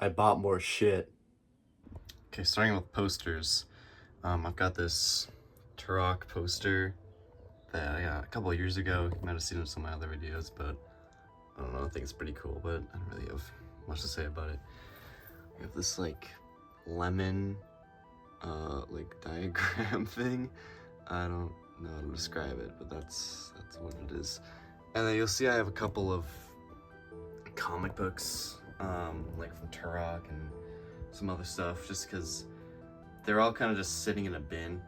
I bought more shit. Okay, starting with posters. I've got this Turok poster that I got a couple of years ago. You might have seen it in some of my other videos, but I don't know, I think it's pretty cool, but I don't really have much to say about it. We have this like lemon like diagram thing. I don't know how to describe it, but that's what it is. And then you'll see I have a couple of comic books, like from Turok and some other stuff, just because they're all kind of just sitting in a bin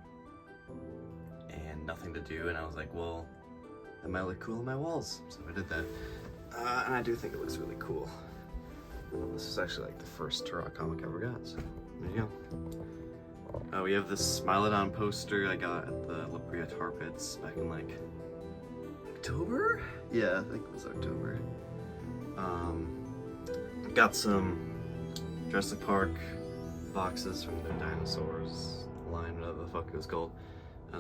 and nothing to do, and I was like, well, that might look cool on my walls, so I did that. And I do think it looks really cool. This is actually like the first Turok comic I ever got, so there you go. We have this Smilodon poster I got at the La Brea Tar Pits back in like October? Yeah, I think it was October. Got some Jurassic Park boxes from the dinosaurs line, whatever the fuck it was called.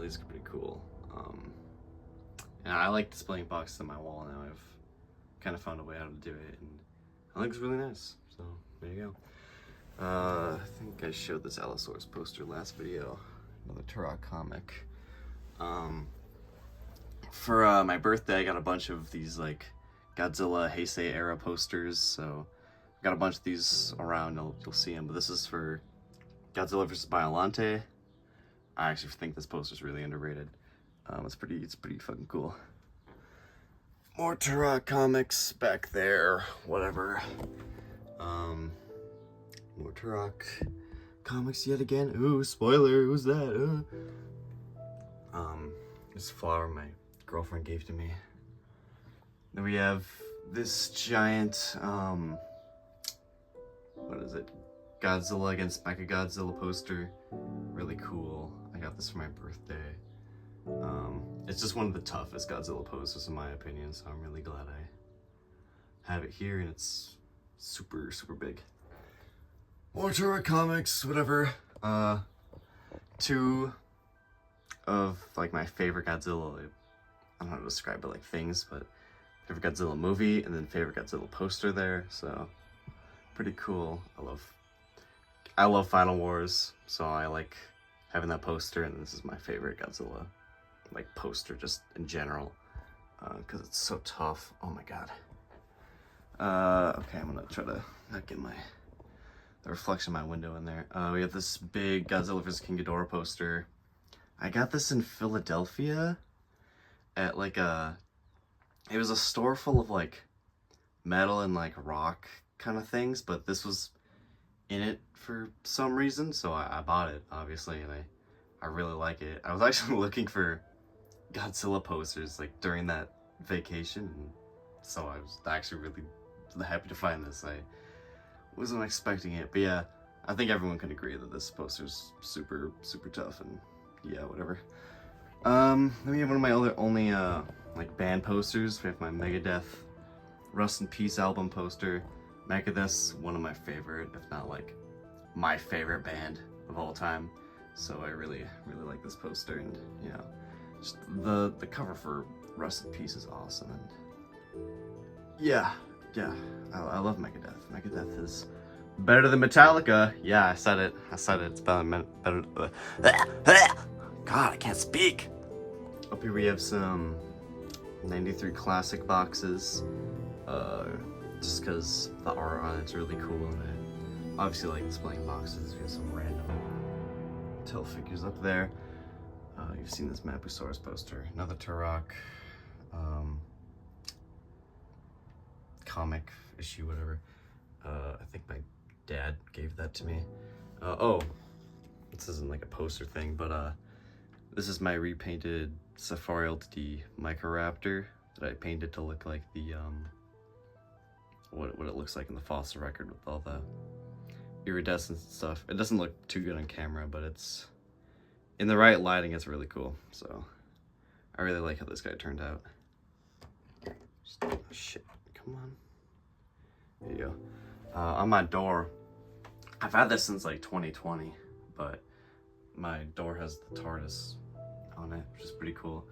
These are pretty cool. And I like displaying boxes on my wall now. I've kind of found a way how to do it, and I think it's really nice. So there you go. I think I showed this Allosaurus poster last video, another Turok comic. For my birthday, I got a bunch of these like Godzilla Heisei era posters, so I've got a bunch of these around, you'll see them, but this is for Godzilla vs. Biollante. I actually think this poster's really underrated. It's pretty fucking cool. More Turok comics back there, whatever. More Turok comics yet again. Ooh, spoiler, who's that? This flower my girlfriend gave to me. Then we have this giant, what is it? Godzilla against Mechagodzilla poster. Really cool. I got this for my birthday. It's just one of the toughest Godzilla posters in my opinion, so I'm really glad I have it here, and it's super, super big. More Turok comics, whatever. Two of like my favorite Godzilla, I don't know how to describe it, like things, but favorite Godzilla movie and then favorite Godzilla poster there, so pretty cool. I love Final Wars, so I like having that poster, and this is my favorite Godzilla like poster just in general, because it's so tough. Oh my god. Okay, I'm gonna try to not get the reflection of my window in there. We have this big Godzilla vs. King Ghidorah poster. I got this in Philadelphia at like it was a store full of like metal and like rock kind of things, but this was in it for some reason, so I bought it, obviously, and I really like it. I was actually looking for Godzilla posters like during that vacation, and so I was actually really happy to find this. I wasn't expecting it, but yeah, I think everyone can agree that this poster's super, super tough, and yeah, whatever. Then we have one of my only like band posters. We have my Megadeth Rust in Peace album poster. Megadeth's one of my favorite, if not like my favorite band of all time. So I really, really like this poster, and you know, just the cover for Rust in Peace is awesome, and yeah, I love Megadeth. Megadeth is better than Metallica. Yeah, I said it. It's better. God, I can't speak. Up here we have some 93 classic boxes. Just because the art on it's really cool, and I obviously like displaying boxes. We have some random Till figures up there. You've seen this Mapusaurus poster, another Turok comic issue, whatever. I think my dad gave that to me. Oh, this isn't like a poster thing, but this is my repainted Safari LTD Microraptor that I painted to look like the what it looks like in the fossil record with all the iridescence and stuff. It doesn't look too good on camera, but it's in the right lighting, it's really cool. So I really like how this guy turned out. Oh, shit, come on. There you go. On my door, I've had this since like 2020, but my door has the TARDIS on it, which is pretty cool.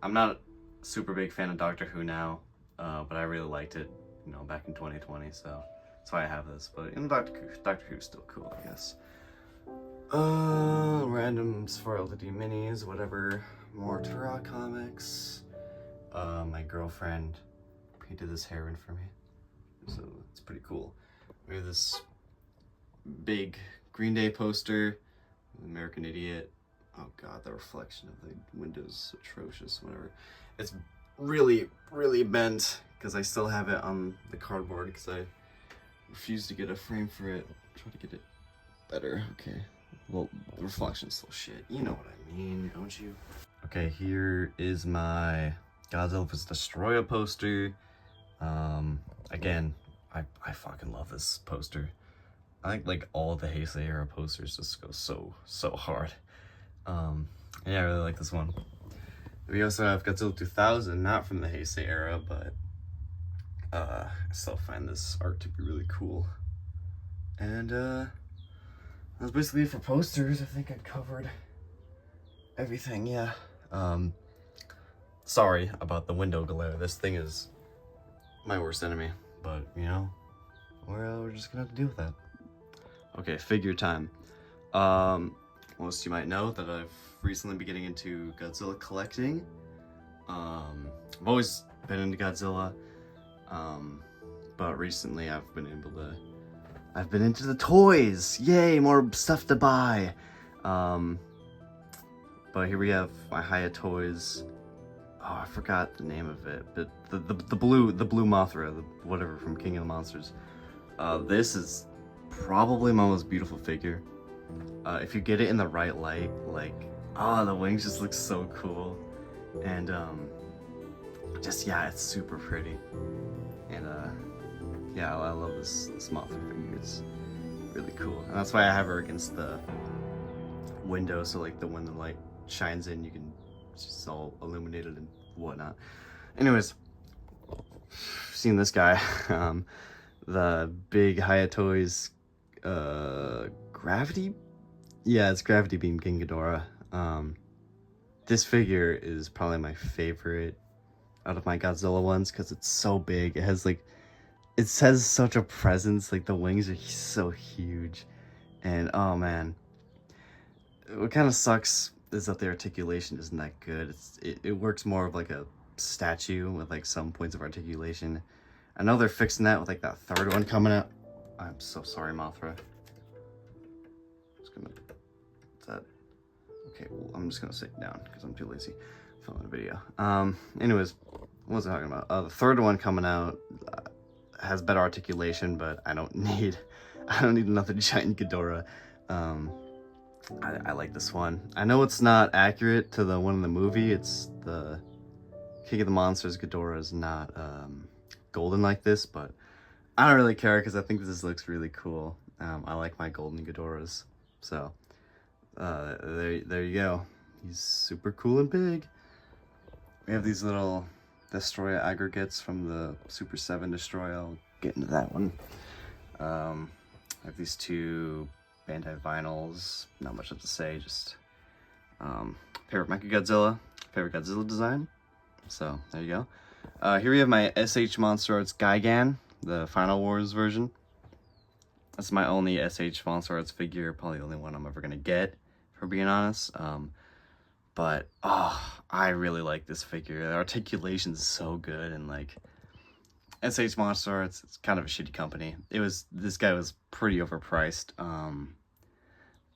I'm not a super big fan of Doctor Who now, but I really liked it, you know, back in 2020, so That's why I have this. But in Doctor Who's still cool, I guess. Random Safari LTD minis, whatever. More Turok comics. My girlfriend painted this heron for me, so it's pretty cool. We have this big Green Day poster, American Idiot. Oh god, the reflection of the window's atrocious, whatever. It's really, really bent, because I still have it on the cardboard, because I refuse to get a frame for it. I'll try to get it better, okay. Well, the reflection's still shit. You know what I mean, don't you? Okay, here is my Godzilla vs. Destroyer poster. Again, I fucking love this poster. I think like all the Heisei era posters just go so hard. Yeah, I really like this one. We also have Godzilla 2000, not from the Heisei era, but I still find this art to be really cool. And that's basically it for posters. I think I covered everything, yeah. Sorry about the window glare. This thing is my worst enemy, but you know, we're just gonna have to deal with that. Okay, figure time. Most of you might know that I've recently been getting into Godzilla collecting. I've always been into Godzilla, but recently I've been into the toys. Yay, more stuff to buy. But here we have my Hiya toys. Oh, I forgot the name of it, but the blue Mothra, whatever, from King of the Monsters. This is probably my most beautiful figure. If you get it in the right light, like, oh, the wings just look so cool, and just, yeah, it's super pretty, and yeah, I love this Mothra figure. It's really cool, and that's why I have her against the window, so like when the light shines in, you can, it's all illuminated and whatnot. Anyways, seen this guy, the big Hiya Toys, Gravity? Yeah, it's Gravity Beam King Ghidorah. This figure is probably my favorite out of my Godzilla ones, because it's so big. It has such a presence, like the wings are so huge, and oh man. What kind of sucks is that the articulation isn't that good. It works more of like a statue with like some points of articulation. I know they're fixing that with like that third one coming out. I'm so sorry, Mothra. Okay, well, I'm just gonna sit down because I'm too lazy filming a video. Anyways, what was I talking about? The third one coming out has better articulation, but I don't need another giant Ghidorah. I like this one. I know it's not accurate to the one in the movie. It's the King of the Monsters Ghidorah is not golden like this, but I don't really care because I think this looks really cool. I like my golden Ghidorahs, so there you go. He's super cool and big. We have these little Destroyer aggregates from the Super 7 Destroyer. I'll get into that one. I have these two Bandai vinyls. Not much to say, just favorite Mechagodzilla, favorite Godzilla design. So there you go. Here we have my SH Monster Arts Gigan, the Final Wars version. That's my only SH Monster Arts figure, probably the only one I'm ever gonna get, for being honest. But oh, I really like this figure. The articulation's so good, and like SH Monster Arts, it's kind of a shitty company. This guy was pretty overpriced.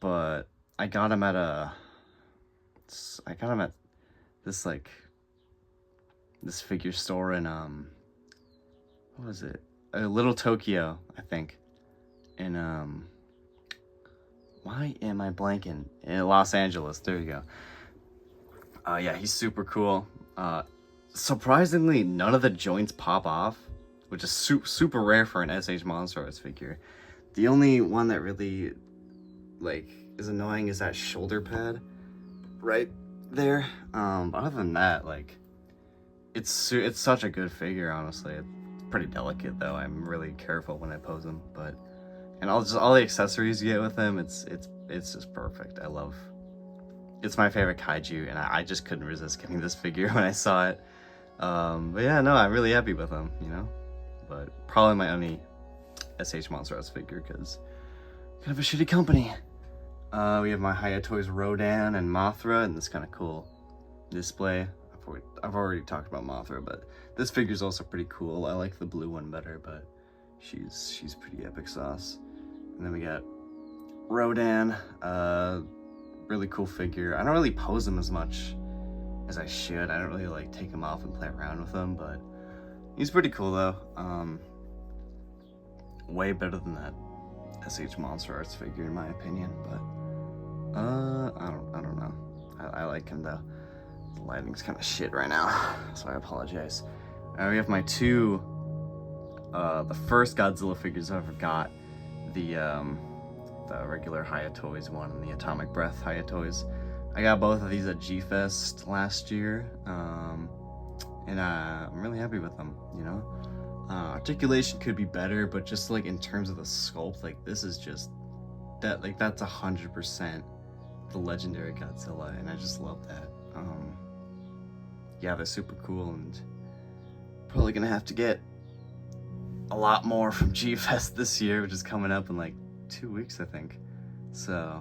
But I got him at this like this figure store in what was it? Little Tokyo, I think. In why am I blanking? In Los Angeles. There you go. Yeah, he's super cool. Surprisingly, none of the joints pop off, which is super rare for an SH Monster Arts figure. The only one that really like is annoying is that shoulder pad right there. But other than that, like it's such a good figure. Honestly, it's pretty delicate though. I'm really careful when I pose him, but and all the accessories you get with him, it's just perfect. It's my favorite kaiju, and I just couldn't resist getting this figure when I saw it. But yeah, no, I'm really happy with him, you know. But probably my only SH Monster House figure because kind of a shitty company. We have my Hiya Toys Rodan and Mothra in this kind of cool display. I've already talked about Mothra, but this figure's also pretty cool. I like the blue one better, but she's pretty epic sauce. And then we got Rodan, really cool figure. I don't really pose him as much as I should. I don't really like take him off and play around with him, but he's pretty cool though. Way better than that SH Monster Arts figure in my opinion, but I don't know. I like him though. The lighting's kind of shit right now, so I apologize. We have my two, the first Godzilla figures I ever got, the regular Hiya Toys one and the Atomic Breath Hiya Toys. I got both of these at G-Fest last year, and I'm really happy with them, you know? Articulation could be better, but just like in terms of the sculpt, like this is just, that's 100% the legendary Godzilla, and I just love that. Yeah, they're super cool, and probably gonna have to get a lot more from G-Fest this year, which is coming up in like 2 weeks, I think. So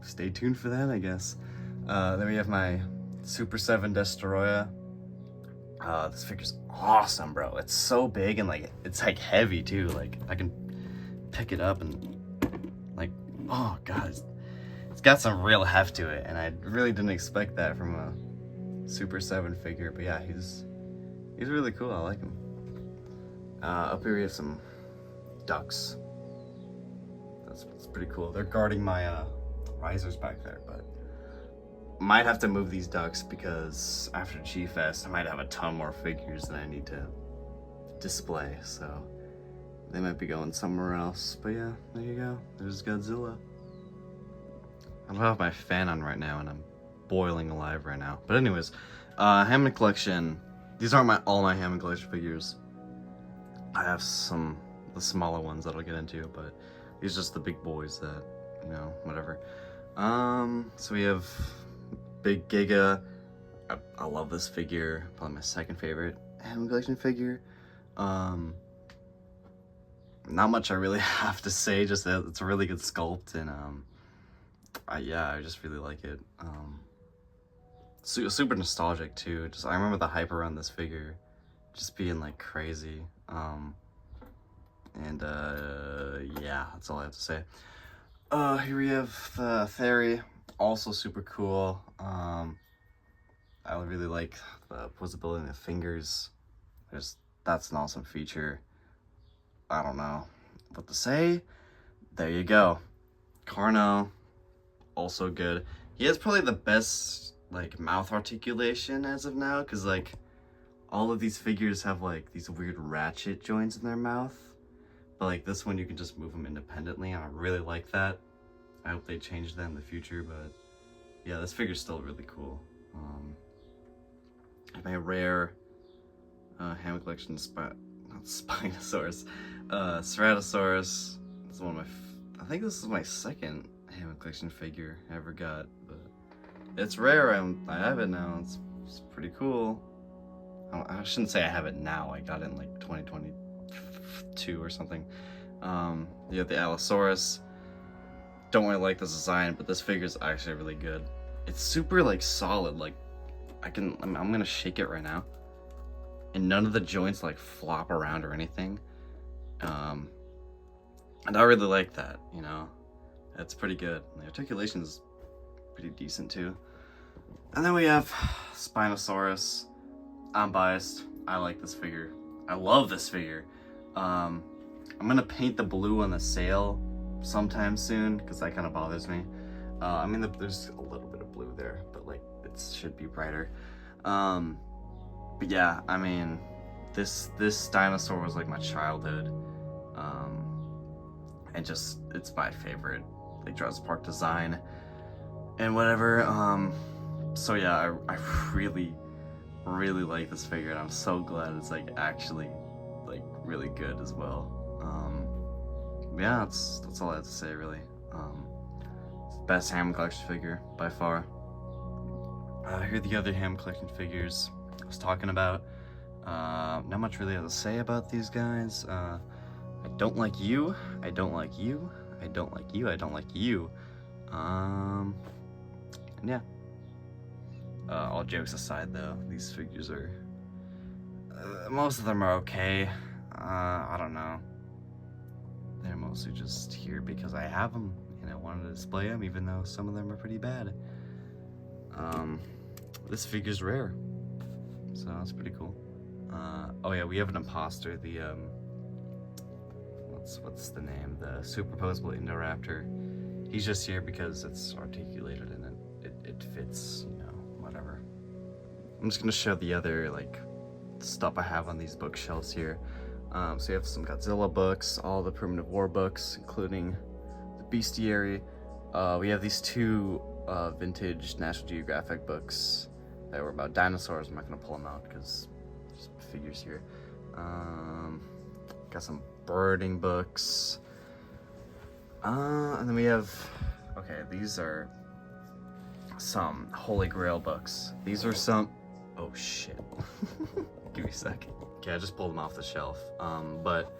stay tuned for that, I guess. Then we have my Super 7 Destoroyah. This figure's awesome, bro. It's so big and like it's like heavy too. Like I can pick it up and like, oh god, it's got some real heft to it, and I really didn't expect that from a Super 7 figure. But yeah, he's really cool. I like him. Up here we have some ducks. That's pretty cool. They're guarding my risers back there, but might have to move these ducks because after G-Fest I might have a ton more figures than I need to display, so they might be going somewhere else. But yeah, there you go. There's Godzilla. I don't have my fan on right now and I'm boiling alive right now. But anyways, Hammond Collection. These aren't all my Hammond Collection figures. I have some the smaller ones that I'll get into, but these are just the big boys that, you know, whatever. So we have Big Giga. I love this figure. Probably my second favorite Hammond Collection figure. Not much I really have to say, just that it's a really good sculpt, and yeah, I just really like it. Super nostalgic too. Just I remember the hype around this figure just being like crazy. Yeah, that's all I have to say. Here we have the Theory, also super cool. I really like the posability in the fingers. That's an awesome feature. I don't know what to say. There you go. Carno, also good. He has probably the best like mouth articulation as of now, because like all of these figures have like these weird ratchet joints in their mouth, but like this one you can just move them independently, and I really like that. I hope they change that in the future, but yeah, this figure's still really cool. My rare Hammond Collection Spinosaurus, Ceratosaurus. This is one of my, I think this is my second Hammond Collection figure I ever got, but it's rare. I have it now. It's pretty cool. I shouldn't say I have it now. I got it in like 2022 or something. You have the Allosaurus. Don't really like this design, but this figure is actually really good. It's super like solid. Like I'm gonna shake it right now, and none of the joints like flop around or anything. And I really like that. You know, that's pretty good. And the articulation is pretty decent too. And then we have Spinosaurus. I'm biased. I like this figure. I love this figure. I'm gonna paint the blue on the sail sometime soon because that kind of bothers me. I mean, there's a little bit of blue there, but like it should be brighter. But yeah, I mean, this dinosaur was like my childhood, and just it's my favorite like Jurassic Park design and whatever. So yeah, I really like this figure, and I'm so glad it's like actually like really good as well. Yeah, that's all I have to say really. It's the best Hammond Collection figure by far. Here are the other Hammond Collection figures I was talking about. Not much really to say about these guys. I don't like you. I don't like you. I don't like you. I don't like you. And yeah. All jokes aside, though, these figures are most of them are okay. I don't know. They're mostly just here because I have them and I wanted to display them, even though some of them are pretty bad. This figure's rare, so that's pretty cool. Oh yeah, we have an imposter. The what's the name? The superposable Indoraptor. He's just here because it's articulated and it fits, you know, whatever. I'm just gonna show the other like stuff I have on these bookshelves here. So you have some Godzilla books, all the Primitive War books, including the Bestiary. We have these two vintage National Geographic books that were about dinosaurs. I'm not gonna pull them out because there's figures here. Got some birding books. And then we have, okay, these are some Holy Grail books. These are some, oh shit. Give me a second. Okay, I just pulled them off the shelf. But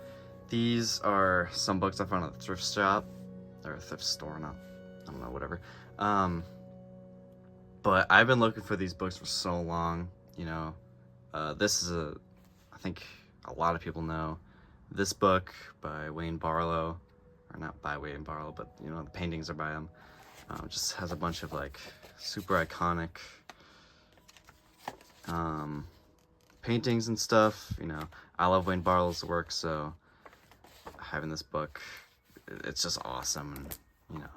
these are some books I found at the thrift shop, or thrift store, I don't know, whatever. But I've been looking for these books for so long, you know. This is I think a lot of people know this book by Wayne Barlow, or not by Wayne Barlow, but you know, the paintings are by him. Just has a bunch of like super iconic paintings and stuff. You know, I love Wayne Barlow's work, so having this book, it's just awesome. And you know,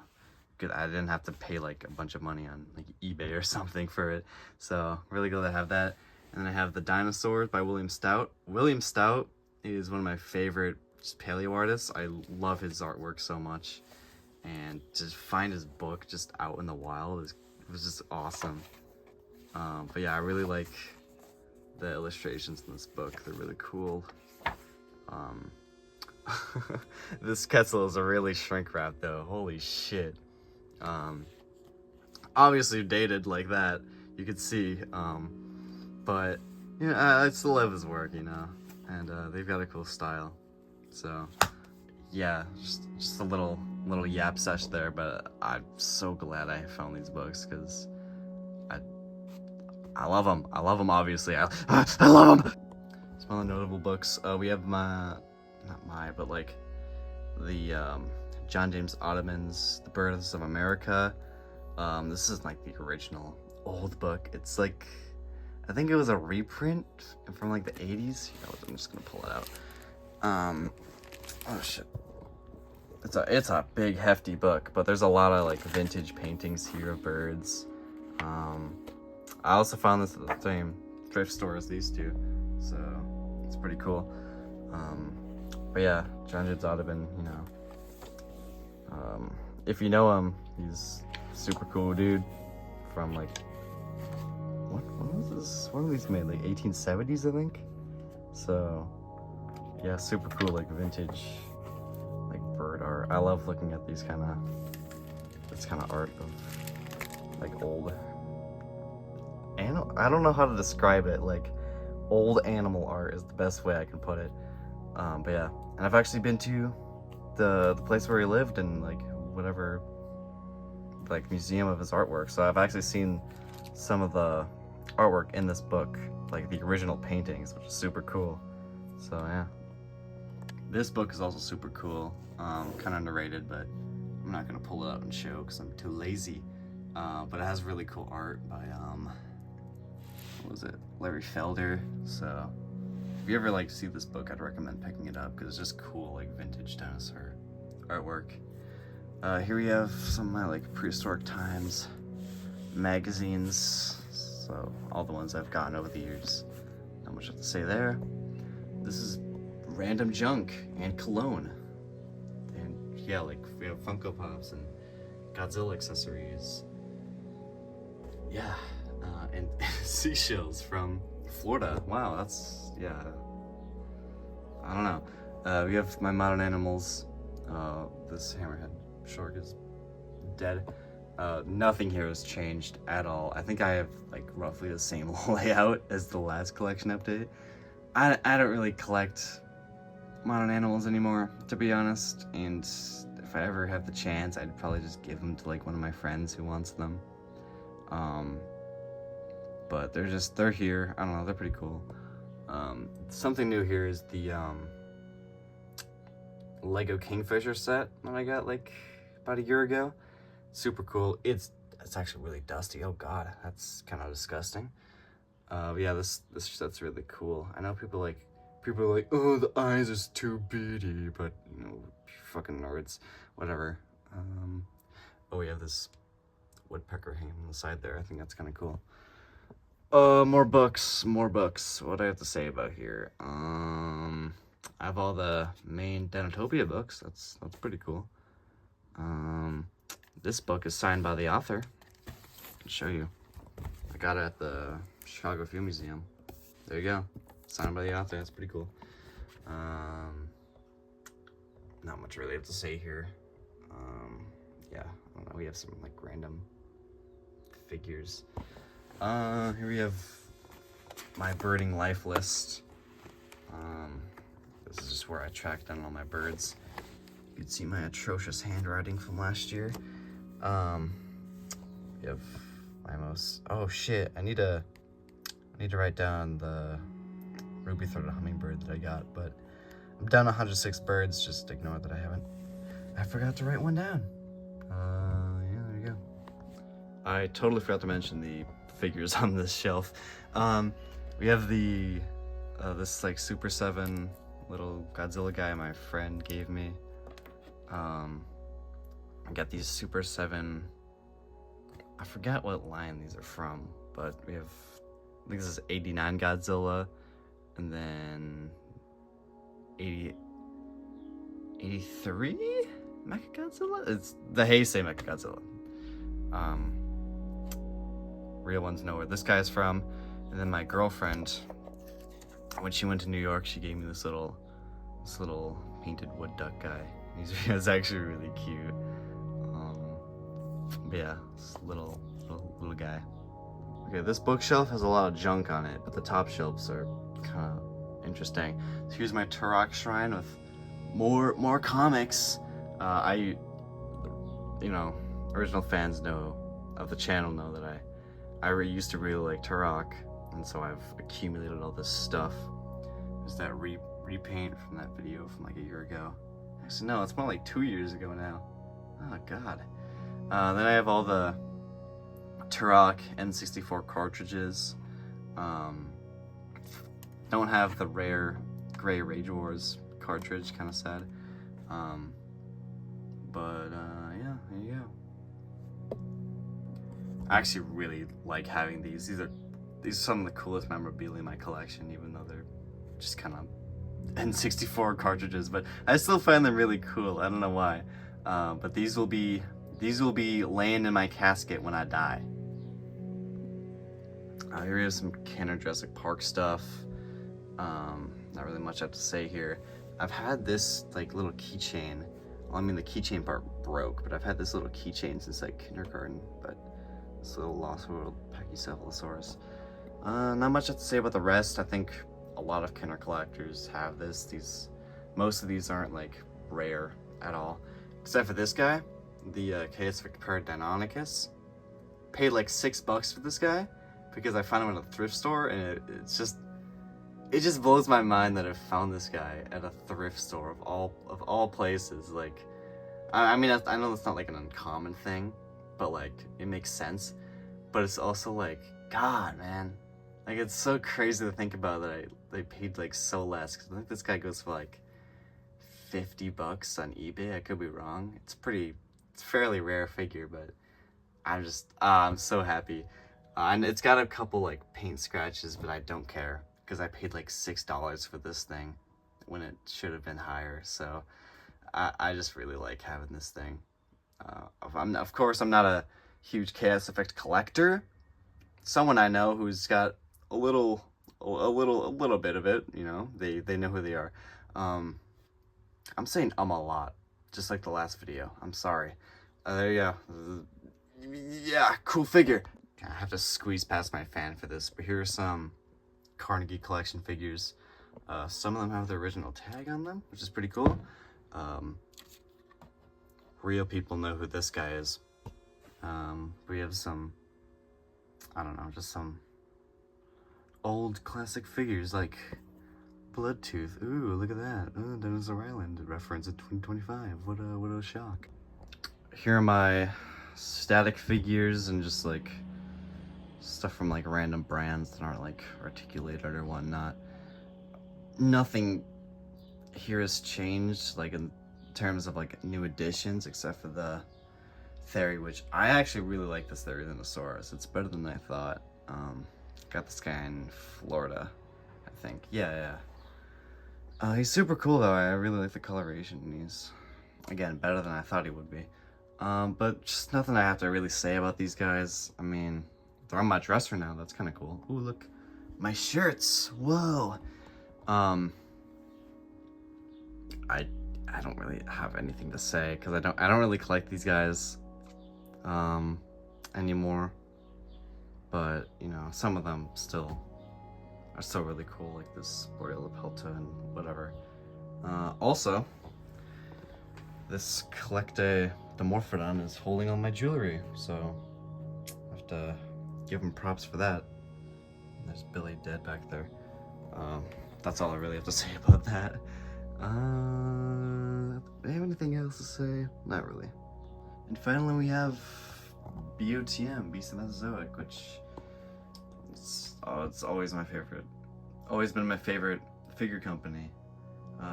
good. I didn't have to pay like a bunch of money on like eBay or something for it, so really glad to have that. And then I have The Dinosaurs by William Stout. William Stout is one of my favorite just paleo artists. I love his artwork so much, and to find his book just out in the wild it was just awesome. But yeah, I really like the illustrations in this book. They're really cool. This Quetzal is a really shrink wrap though. Holy shit. Obviously dated like that, you could see. But yeah, I still love his work, you know, and they've got a cool style. So yeah, just a little yap sesh there, but I'm so glad I found these books because I love them. I love them, obviously. I love them. Some other notable books. We have but like the John James Audubon's The Birds of America. This is like the original old book. It's like, I think it was a reprint from like the 80s. I'm just gonna pull it out. Oh shit. It's a big hefty book, but there's a lot of like vintage paintings here of birds. I also found this at the same thrift store as these two, so it's pretty cool. But yeah, John James Audubon, you know, if you know him, he's super cool dude from like, when was this? When were these made? Like 1870s, I think. So yeah, super cool, like vintage, like bird art. I love looking at this kind of art of like old. I don't know how to describe it. Like old animal art is the best way I can put it. But yeah, and I've actually been to the place where he lived and like whatever, like museum of his artwork. So I've actually seen some of the artwork in this book, like the original paintings, which is super cool. So yeah, this book is also super cool. Kind of underrated, but I'm not gonna pull it out and show because I'm too lazy. But it has really cool art by what was it, Larry Felder. So if you ever like see this book, I'd recommend picking it up because it's just cool, like vintage dinosaur artwork. Here we have some of my like prehistoric times magazines, so all the ones I've gotten over the years. Not much to say there. This is random junk and cologne, and yeah, like we have Funko Pops and Godzilla accessories. Yeah, and seashells from Florida. Wow, that's, yeah, I don't know. We have my modern animals. This hammerhead shark is dead. Nothing here has changed at all. I think I have like roughly the same layout as the last collection update. I don't really collect modern animals anymore, to be honest, and if I ever have the chance, I'd probably just give them to like one of my friends who wants them. But they're here. I don't know, they're pretty cool. Something new here is the Lego Kingfisher set that I got like about a year ago. Super cool. It's actually really dusty. Oh god, that's kind of disgusting. But yeah, this set's really cool. I know people are like, oh, the eyes is too beady, but you know, fucking nerds, whatever. Oh, we have this woodpecker hanging on the side there. I think that's kind of cool. More books. What do I have to say about here? I have all the main Denotopia books. That's pretty cool. This book is signed by the author. I'll show you. I got it at the Chicago Film Museum. There you go. Signed by the author. That's pretty cool. Not much really have to say here. Yeah, I don't know. We have some like random figures. Here we have my birding life list. This is just where I tracked down all my birds. You can see my atrocious handwriting from last year. We have my most. Oh shit! I need to write down the ruby-throated hummingbird that I got, but I'm down 106 birds. Just ignore that I forgot to write one down. Yeah, there you go. I totally forgot to mention the figures on this shelf. We have the this like Super 7 little Godzilla guy my friend gave me. I got these Super 7. I forgot what line these are from, but we have, I think this is 89 Godzilla, and then 83 Mechagodzilla? It's the Heisei Mechagodzilla. Real ones know where this guy's from. And then my girlfriend, when she went to New York, she gave me this little painted wood duck guy. He's actually really cute. Yeah, this little guy. Okay, this bookshelf has a lot of junk on it, but the top shelves are kind of interesting. So here's my Turok shrine with more comics. Original fans of the channel know that I used to really like Turok, and so I've accumulated all this stuff. There's that repaint from that video from like a year ago. Actually, no, it's more like 2 years ago now. Oh god. Then I have all the Turok N64 cartridges. Don't have the rare gray Rage Wars cartridge, kind of sad. Yeah, there you go. I actually really like having these. These are some of the coolest memorabilia in my collection, even though they're just kind of N64 cartridges, but I still find them really cool. I don't know why. But these will be laying in my casket when I die. Here we have some Kenner Jurassic Park stuff. Not really much I have to say here. I've had this like little keychain. Well, I mean the keychain part broke, but I've had this little keychain since like kindergarten. But this little Lost World Pachycephalosaurus. Not much I have to say about the rest. I think a lot of Kenner collectors have this. Most of these aren't like rare at all, except for this guy, the Chaos Paradeinonychus. Paid like $6 for this guy because I found him at a thrift store, and it just blows my mind that I found this guy at a thrift store of all places. Like, I mean, I know that's not like an uncommon thing, but like it makes sense. But it's also like, God, man, like it's so crazy to think about that they paid like so less. Cause I think this guy goes for like $50 on eBay. I could be wrong. It's fairly rare figure, but I'm so happy. And it's got a couple like paint scratches, but I don't care because I paid like $6 for this thing when it should have been higher. So I just really like having this thing. Of course, I'm not a huge Chaos Effect collector. Someone I know who's got a little bit of it, you know, they know who they are. I'm saying a lot, just like the last video. I'm sorry. There you go. Yeah, cool figure. I have to squeeze past my fan for this, but here are some Carnegie collection figures. Some of them have the original tag on them, which is pretty cool. Real people know who this guy is. We have some, I don't know, just some old classic figures like Bloodtooth. Ooh, look at that. Oh, Dinosaur Island reference in 2025. What a shock. Here are my static figures and just like stuff from like random brands that aren't like articulated or whatnot. Nothing here has changed like in terms of like new additions except for the Theory, which I actually really like this Therizinosaurus. It's better than I thought. Got this guy in Florida, I think. Yeah. He's super cool though. I really like the coloration. He's, again, better than I thought he would be. But just nothing I have to really say about these guys. I mean, they're on my dresser now. That's kind of cool. Ooh, look, my shirts. Whoa. I don't really have anything to say because I don't really collect these guys anymore. But you know, some of them are still really cool, like this Borealopelta and whatever. Also, this Collecte Dimorphodon is holding all my jewelry, so I have to give him props for that. There's Billy dead back there. That's all I really have to say about that. Do I have anything else to say? Not really. And finally we have BOTM, Beast of Mesozoic, which it's always my favorite. Always been my favorite figure company.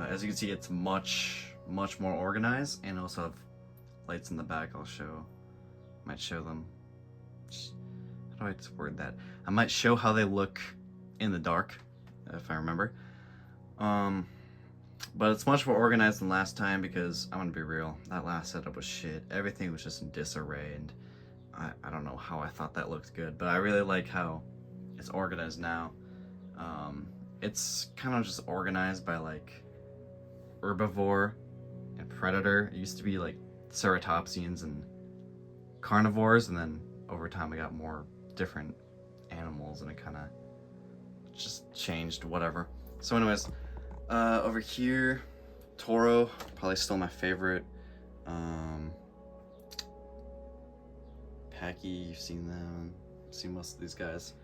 As you can see, it's much more organized, and also have lights in the back. Might show them. How do I word that? I might show how they look in the dark, if I remember. But it's much more organized than last time because I'm gonna be real, that last setup was shit. Everything was just in disarray, and I don't know how I thought that looked good, but I really like how it's organized now. It's kind of just organized by like herbivore and predator. It used to be like ceratopsians and carnivores, and then over time we got more different animals, and it kind of just changed, whatever. So anyways, over here, Toro, probably still my favorite. Packy, you've seen them, seen most of these guys.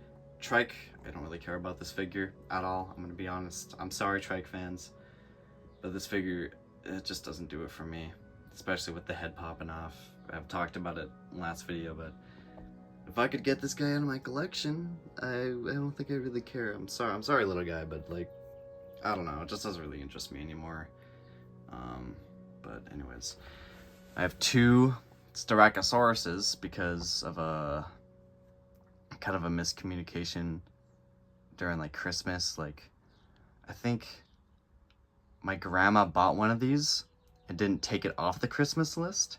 Trike, I don't really care about this figure at all, I'm gonna be honest. I'm sorry, Trike fans, but this figure, it just doesn't do it for me, especially with the head popping off. I've talked about it in the last video, but if I could get this guy out of my collection, I don't think I really care. I'm sorry, little guy, but like, I don't know, it just doesn't really interest me anymore. But anyways, I have two Styracosaurus's because of a kind of a miscommunication during like Christmas. Like, I think my grandma bought one of these and didn't take it off the Christmas list,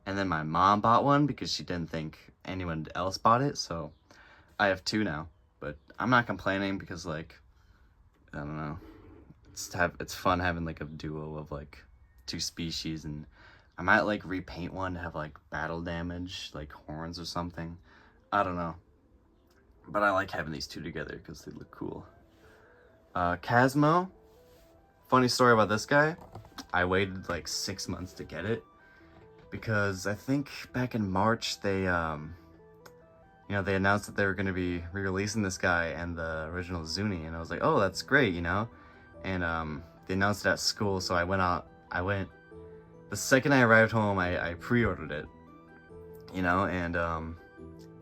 and then my mom bought one because she didn't think anyone else bought it, so I have two now. But I'm not complaining because, like, I don't know, it's fun having like a duo of like two species, and I might like repaint one to have like battle damage, like horns or something. I don't know, but I like having these two together because they look cool. Casmo, funny story about this guy. I waited like 6 months to get it because I think back in March they they announced that they were going to be re-releasing this guy and the original Zuni, and I was like, oh, that's great, you know. And they announced it at school, so I went the second I arrived home. I pre-ordered it, you know, and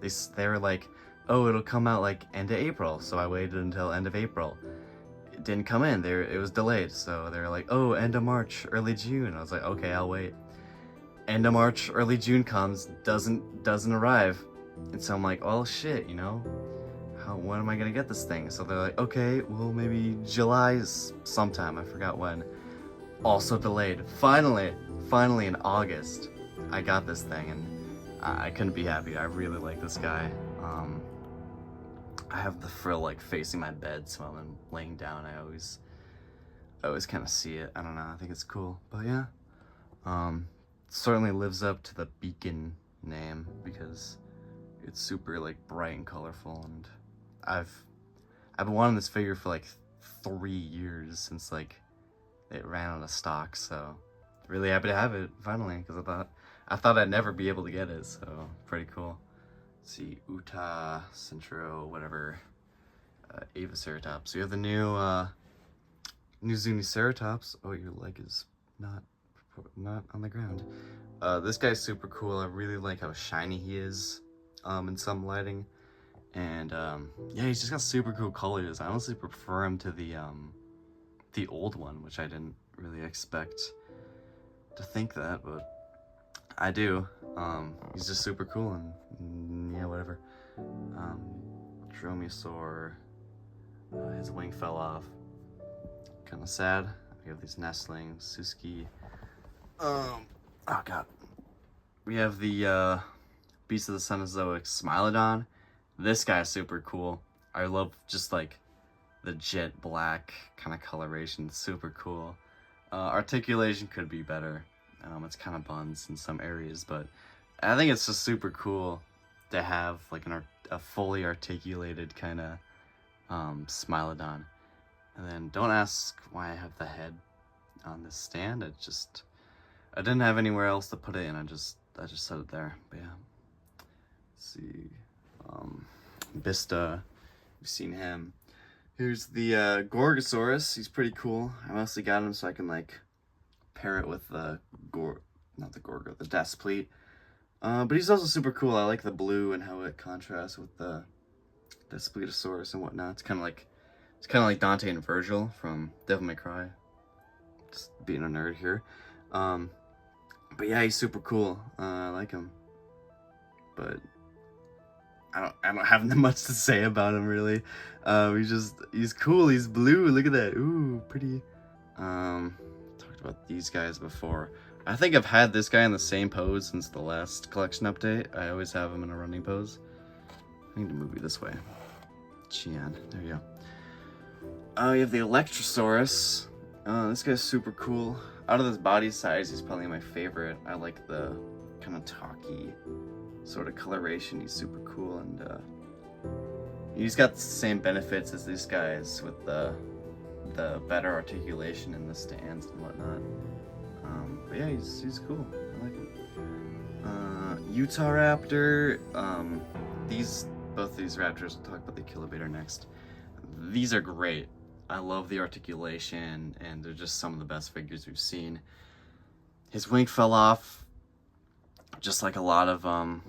they were like, oh, it'll come out like end of April, so I waited until end of April. It didn't come in there, it was delayed, so they were like, oh, end of March, early June. I was like, okay, I'll wait. End of March, early June comes, doesn't arrive. And so I'm like, oh shit, you know, when am I gonna get this thing? So they're like, okay, well, maybe July sometime, I forgot when. Also delayed. Finally in August, I got this thing, and I couldn't be happy. I really like this guy. I have the frill like facing my bed, so when I'm laying down, I always kind of see it. I don't know, I think it's cool. But yeah, certainly lives up to the Beacon name because it's super like bright and colorful, and I've been wanting this figure for like 3 years since like it ran out of stock, so really happy to have it finally, because I thought I'd never be able to get it, so pretty cool. Let's see, Utah, Centro, whatever, Ava Ceratops. We have the new Zuni Ceratops. Oh, your leg is not on the ground. This guy's super cool. I really like how shiny he is in some lighting. And yeah, he's just got super cool colors. I honestly prefer him to the old one, which I didn't really expect to think that, but I do. He's just super cool, and yeah, whatever. Dromaeosaur, his wing fell off. Kind of sad. We have these nestlings, Suski. Oh god. We have the Beast of the Cenozoic Smilodon. This guy's super cool. I love just like the jet black kind of coloration. Super cool. Articulation could be better. It's kind of buns in some areas, but I think it's just super cool to have like a fully articulated kind of Smilodon. And then don't ask why I have the head on this stand. I didn't have anywhere else to put it in. I just set it there. But yeah. Let's see. Bista. You've seen him. Here's the Gorgosaurus. He's pretty cool. I mostly got him so I can like pair it with the the Despleat. But he's also super cool. I like the blue and how it contrasts with the Despleatosaurus and whatnot. It's kind of like Dante and Virgil from Devil May Cry. Just being a nerd here. But yeah, he's super cool. I like him. But I don't have much to say about him really. He's cool. He's blue. Look at that. Ooh, pretty. Talked about these guys before. I think I've had this guy in the same pose since the last collection update. I always have him in a running pose. I need to move you this way. Chian. There you go. You have the Electrosaurus. This guy's super cool. Out of this body size, he's probably my favorite. I like the kind of talky sort of coloration. He's super cool, and he's got the same benefits as these guys with the better articulation in the stands and whatnot. But yeah, he's cool. I like him. Utah Raptor. Both these raptors, we'll talk about the Kilobator next. These are great. I love the articulation, and they're just some of the best figures we've seen. His wing fell off, just like a lot of, I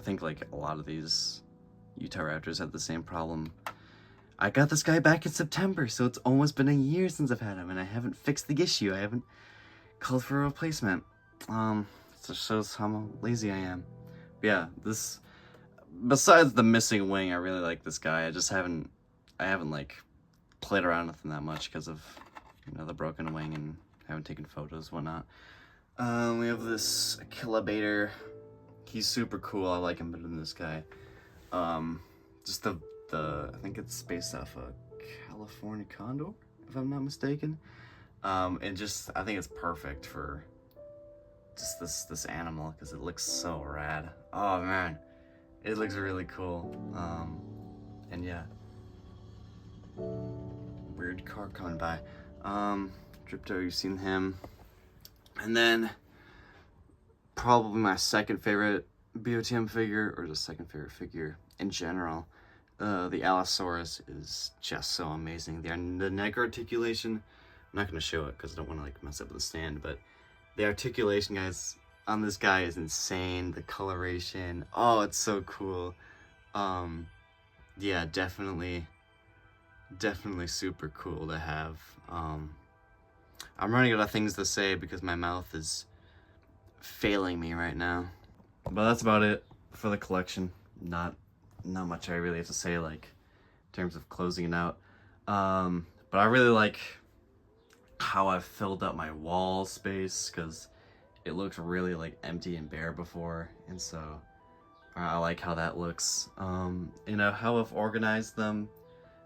think like a lot of these Utah Raptors have the same problem. I got this guy back in September, so it's almost been a year since I've had him, and I haven't fixed the issue. I haven't called for a replacement. It just shows how lazy I am. But yeah, besides the missing wing, I really like this guy. I haven't like played around with him that much because of, the broken wing, and haven't taken photos, whatnot. We have this Kilobator. He's super cool. I like him better than this guy. Just I think it's based off a California Condor, if I'm not mistaken. And just, I think it's perfect for just this animal because it looks so rad. Oh man, it looks really cool. And yeah. Weird car coming by. Dripto, you've seen him. And then probably my second favorite BOTM figure, or the second favorite figure in general, the Allosaurus is just so amazing. The neck articulation, I'm not going to show it because I don't want to like mess up the stand, but the articulation, guys, on this guy is insane. The coloration, oh, it's so cool. Yeah, definitely super cool to have. I'm running out of things to say because my mouth is failing me right now. But that's about it for the collection. Not much I really have to say, like, in terms of closing it out. But I really like how I've filled up my wall space, because it looked really like empty and bare before, and so I like how that looks. How I've organized them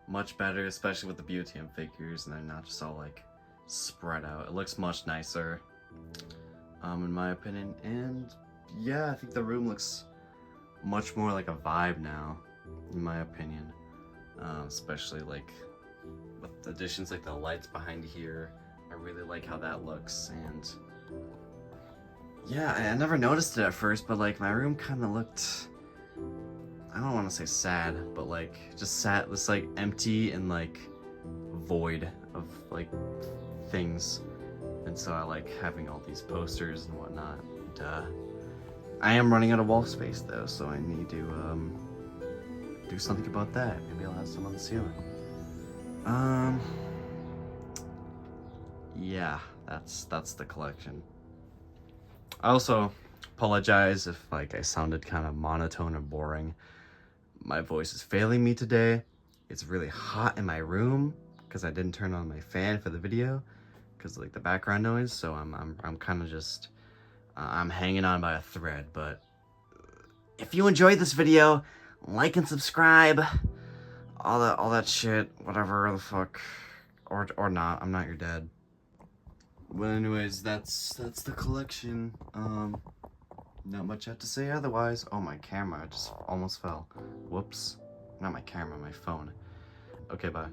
much better, especially with the BOTM figures, and they're not just all like spread out. It looks much nicer, in my opinion. And yeah, I think the room looks much more like a vibe now, in my opinion. Especially like with additions like the lights behind here. I really like how that looks, and yeah, I never noticed it at first, but like my room kind of looked, I don't want to say sad, but like just sad, this like empty and like void of like things. And so I like having all these posters and whatnot. And, I am running out of wall space though, so I need to do something about that. Maybe I'll have some on the ceiling. Yeah, that's the collection. I also apologize if like I sounded kind of monotone or boring. My voice is failing me today. It's really hot in my room because I didn't turn on my fan for the video because like the background noise. So I'm kind of just I'm hanging on by a thread. But if you enjoyed this video, like and subscribe. All that shit, whatever the fuck, or not. I'm not your dad. Well, anyways, that's the collection. Not much I have to say otherwise. Oh, my camera just almost fell. Whoops. Not my camera, my phone. Okay, bye.